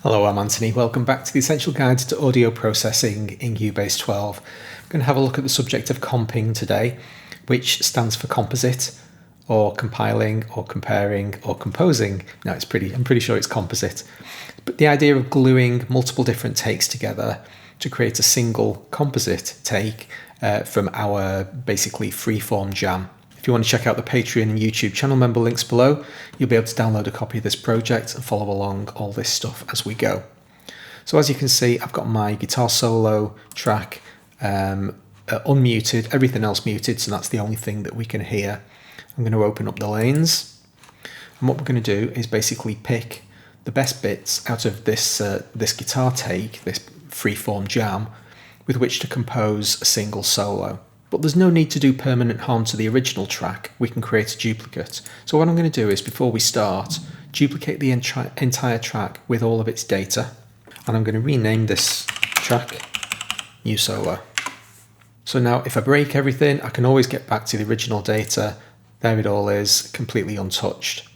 Hello, I'm Anthony. Welcome back to the Essential Guide to Audio Processing in Cubase 12. I'm going to have a look at the subject of comping today, which stands for composite, or compiling, or comparing, or composing. No, I'm pretty sure it's composite. But the idea of gluing multiple different takes together to create a single composite take from our basically freeform jam. If you want to check out the Patreon and YouTube channel member links below, you'll be able to download a copy of this project and follow along all this stuff as we go. So as you can see, I've got my guitar solo track unmuted, everything else muted, so that's the only thing that we can hear. I'm going to open up the lanes, and what we're going to do is basically pick the best bits out of this guitar take, this freeform jam, with which to compose a single solo. But there's no need to do permanent harm to the original track. We can create a duplicate. So what I'm going to do is, before we start, duplicate the entire track with all of its data. And I'm going to rename this track New Solo. So now if I break everything, I can always get back to the original data. There it all is, completely untouched.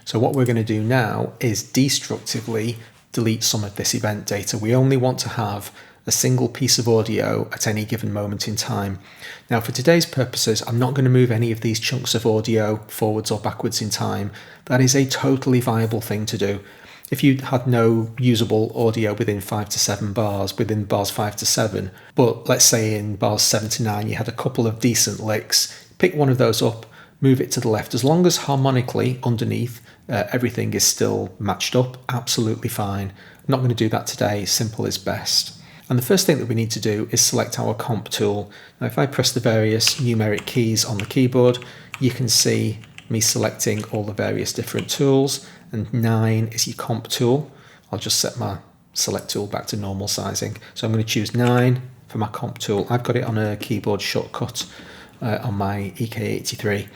So what we're going to do now is destructively delete some of this event data. We only want to have a single piece of audio at any given moment in time. Now for today's purposes, I'm not going to move any of these chunks of audio forwards or backwards in time. That is a totally viable thing to do. If you had no usable audio within 5 to 7 bars, within bars 5 to 7, but let's say in bars 7 to 9 you had a couple of decent licks, pick one of those up, move it to the left. As long as harmonically underneath everything is still matched up, absolutely fine. I'm not going to do that today, simple is best. And the first thing that we need to do is select our comp tool. Now if I press the various numeric keys on the keyboard, you can see me selecting all the various different tools, and 9 is your comp tool. I'll just set my select tool back to normal sizing. So I'm going to choose 9 for my comp tool. I've got it on a keyboard shortcut on my EK83.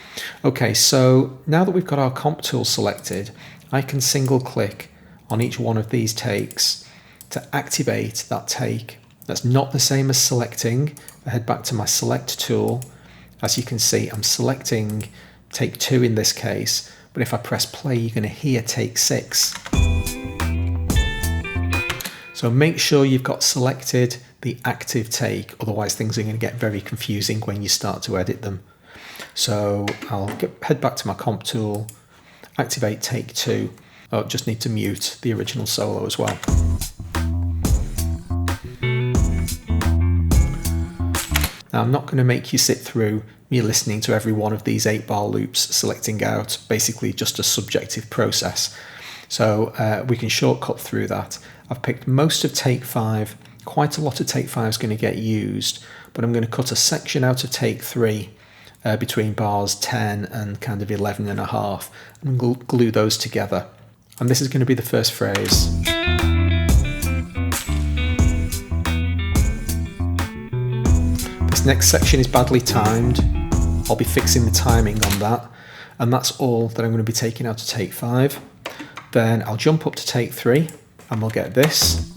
Okay, so now that we've got our comp tool selected, I can single click on each one of these takes to activate that take. That's not the same as selecting. I head back to my select tool. As you can see, I'm selecting take 2 in this case, but if I press play, you're going to hear take 6. So make sure you've got selected the active take, otherwise things are going to get very confusing when you start to edit them. So I'll head back to my comp tool, activate take 2. Oh, just need to mute the original solo as well. Now I'm not going to make you sit through me listening to every one of these 8-bar loops, selecting out, basically just a subjective process. So we can shortcut through that. I've picked most of take 5, quite a lot of take 5 is going to get used, but I'm going to cut a section out of take 3 between bars 10 and kind of 11 and a half, and glue those together. And this is going to be the first phrase. This next section is badly timed. I'll be fixing the timing on that, and that's all that I'm going to be taking out of take 5. Then I'll jump up to take 3 and we'll get this.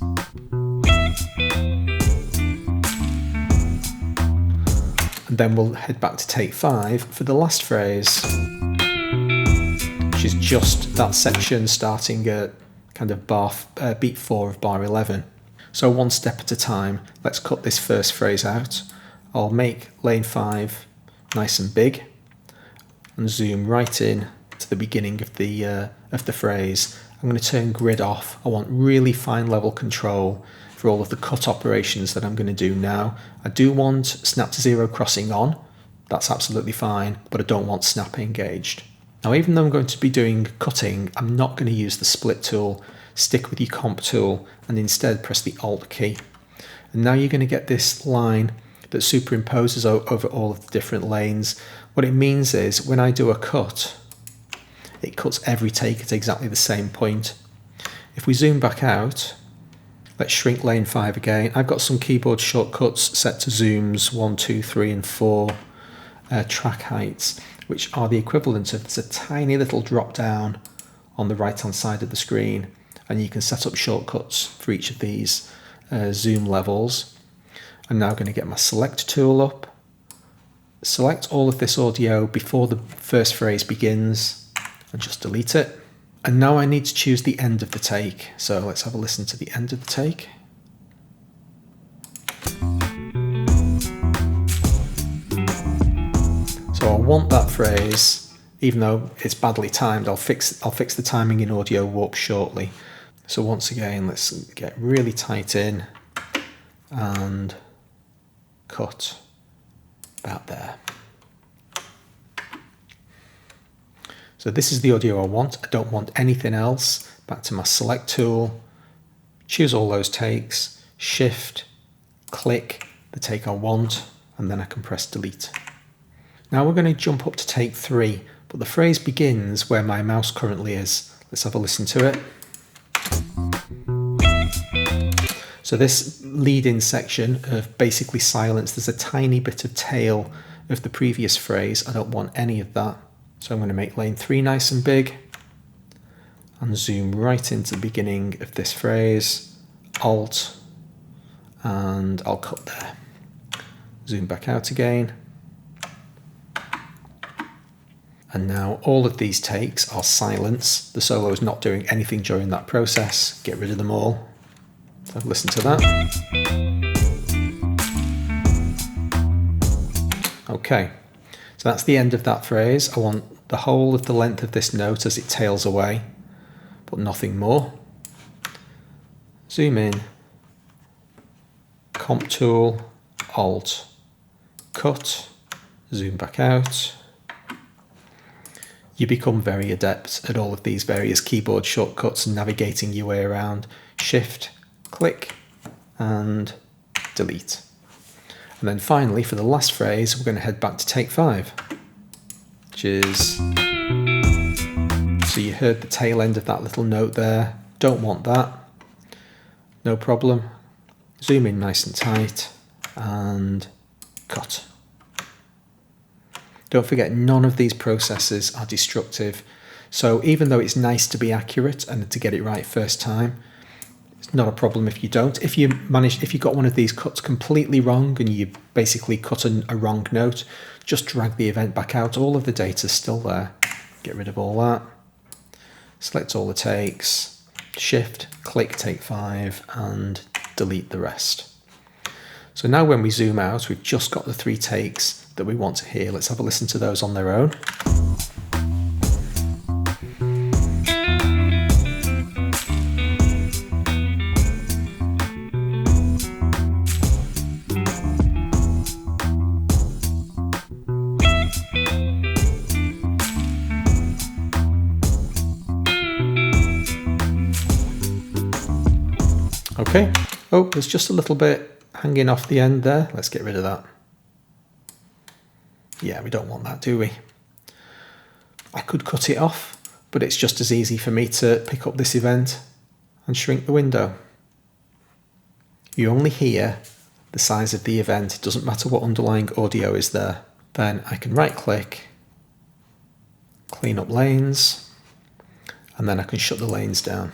And then we'll head back to take 5 for the last phrase, which is just that section starting at kind of beat 4 of bar 11. So one step at a time, let's cut this first phrase out. I'll make lane 5 nice and big and zoom right in to the beginning of the phrase. I'm going to turn grid off. I want really fine level control for all of the cut operations that I'm going to do now. I do want snap to zero crossing on. That's absolutely fine, but I don't want snap engaged. Now even though I'm going to be doing cutting, I'm not going to use the split tool. Stick with your comp tool and instead press the Alt key. And now you're going to get this line that superimposes over all of the different lanes. What it means is when I do a cut, it cuts every take at exactly the same point. If we zoom back out, let's shrink lane 5 again. I've got some keyboard shortcuts set to zooms 1, 2, 3 and 4 track heights, which are the equivalent of, there's a tiny little drop down on the right hand side of the screen, and you can set up shortcuts for each of these zoom levels. I'm now going to get my select tool up, select all of this audio before the first phrase begins, and just delete it. And now I need to choose the end of the take. So let's have a listen to the end of the take. So I want that phrase, even though it's badly timed, I'll fix the timing in Audio Warp shortly. So once again, let's get really tight in and cut about there. So this is the audio I want. I don't want anything else. Back to my select tool, choose all those takes, shift, click the take I want, and then I can press delete. Now we're going to jump up to take 3, but the phrase begins where my mouse currently is. Let's have a listen to it. So this lead-in section of basically silence, there's a tiny bit of tail of the previous phrase. I don't want any of that. So I'm going to make lane 3 nice and big and zoom right into the beginning of this phrase, Alt, and I'll cut there. Zoom back out again. And now all of these takes are silence. The solo is not doing anything during that process. Get rid of them all. So listen to that. Okay, so that's the end of that phrase. I want the whole of the length of this note as it tails away, but nothing more. Zoom in, Comp tool, Alt, cut, zoom back out. You become very adept at all of these various keyboard shortcuts and navigating your way around. Shift, click, and delete. And then finally, for the last phrase, we're going to head back to take 5, which is, so you heard the tail end of that little note there. Don't want that. No problem. Zoom in nice and tight and cut. Don't forget, none of these processes are destructive. So even though it's nice to be accurate and to get it right first time, it's not a problem if you don't. If you got one of these cuts completely wrong and you basically cut a wrong note, just drag the event back out. All of the data's still there. Get rid of all that. Select all the takes, shift, click take 5 and delete the rest. So now when we zoom out, we've just got the 3 takes that we want to hear. Let's have a listen to those on their own. Okay. Oh, there's just a little bit hanging off the end there. Let's get rid of that. Yeah, we don't want that, do we? I could cut it off, but it's just as easy for me to pick up this event and shrink the window. You only hear the size of the event. It doesn't matter what underlying audio is there. Then I can right click, clean up lanes, and then I can shut the lanes down.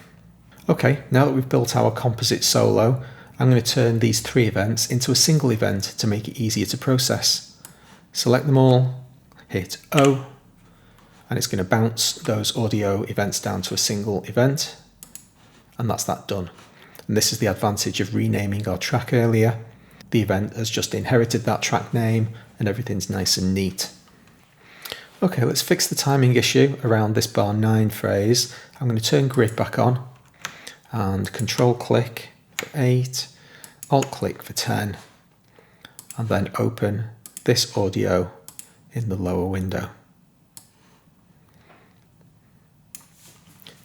Okay, now that we've built our composite solo, I'm going to turn these 3 events into a single event to make it easier to process. Select them all, hit O, and it's going to bounce those audio events down to a single event, and that's that done. And this is the advantage of renaming our track earlier. The event has just inherited that track name and everything's nice and neat. Okay, let's fix the timing issue around this bar 9 phrase. I'm going to turn grid back on and control click for 8, alt click for 10, and then open this audio in the lower window.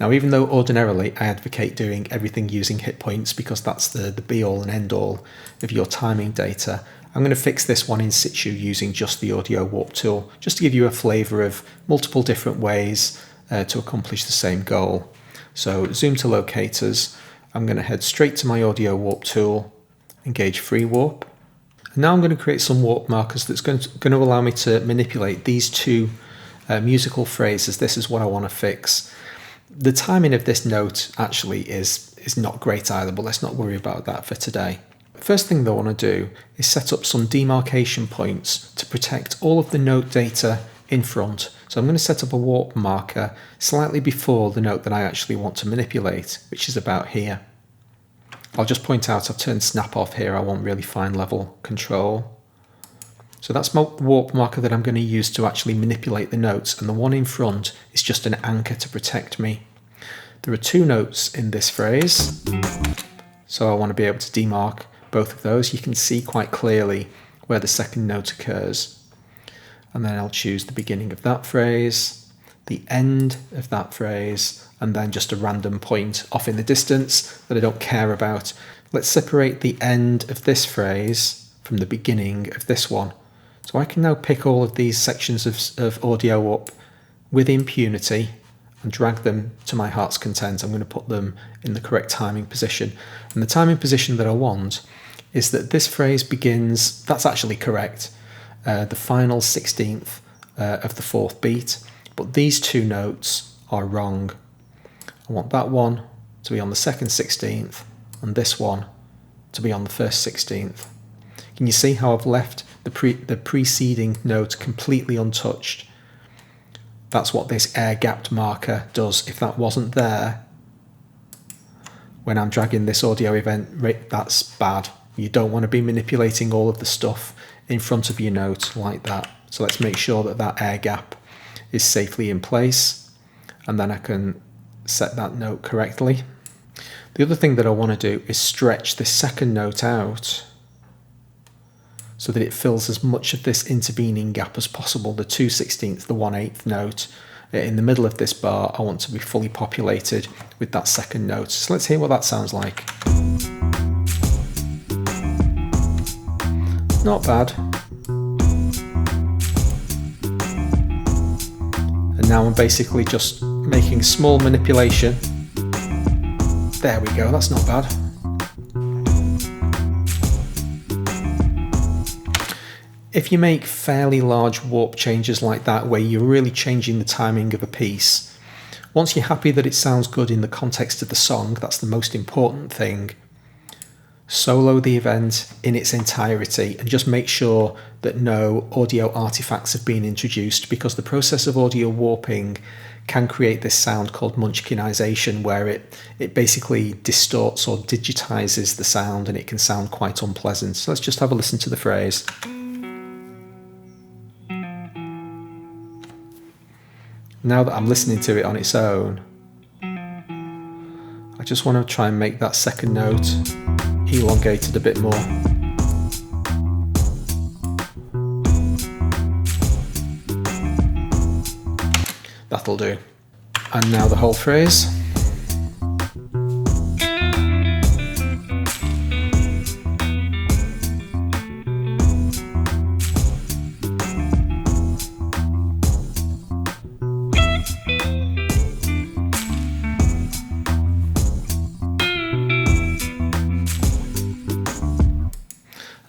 Now, even though ordinarily I advocate doing everything using hit points because that's the be-all and end-all of your timing data, I'm going to fix this one in situ using just the Audio Warp tool, just to give you a flavour of multiple different ways to accomplish the same goal. So zoom to locators, I'm going to head straight to my Audio Warp tool, engage free warp. And now I'm going to create some warp markers that's going to allow me to manipulate these 2 musical phrases. This is what I want to fix. The timing of this note actually is not great either, but let's not worry about that for today. First thing that I want to do is set up some demarcation points to protect all of the note data in front. So I'm going to set up a warp marker slightly before the note that I actually want to manipulate, which is about here. I'll just point out I've turned snap off here. I want really fine level control. So that's my warp marker that I'm going to use to actually manipulate the notes, and the one in front is just an anchor to protect me. There are two notes in this phrase, so I want to be able to demark both of those. You can see quite clearly where the second note occurs. And then I'll choose the beginning of that phrase, the end of that phrase, and then just a random point off in the distance that I don't care about. Let's separate the end of this phrase from the beginning of this one. So I can now pick all of these sections of audio up with impunity and drag them to my heart's content. I'm going to put them in the correct timing position. And the timing position that I want is that this phrase begins, that's actually correct, the final 16th of the fourth beat, but these two notes are wrong. I want that one to be on the second 16th and this one to be on the first 16th. Can you see how I've left the preceding note completely untouched? That's what this air-gapped marker does. If that wasn't there, when I'm dragging this audio event, that's bad. You don't want to be manipulating all of the stuff in front of your note like that. So let's make sure that that air gap is safely in place, and then I can set that note correctly. The other thing that I want to do is stretch this second note out so that it fills as much of this intervening gap as possible. The 2/16, the 1/8 note in the middle of this bar, I want to be fully populated with that second note. So let's hear what that sounds like. Not bad. And now I'm basically just making a small manipulation. There we go, that's not bad. If you make fairly large warp changes like that, where you're really changing the timing of a piece, once you're happy that it sounds good in the context of the song, that's the most important thing, solo the event in its entirety and just make sure that no audio artifacts have been introduced, because the process of audio warping can create this sound called munchkinization, where it basically distorts or digitizes the sound and it can sound quite unpleasant. So let's just have a listen to the phrase. Now that I'm listening to it on its own, I just want to try and make that second note elongated a bit more. That'll do. And now the whole phrase.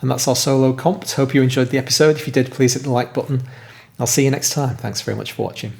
And that's our solo comp. Hope you enjoyed the episode. If you did, please hit the like button. I'll see you next time. Thanks very much for watching.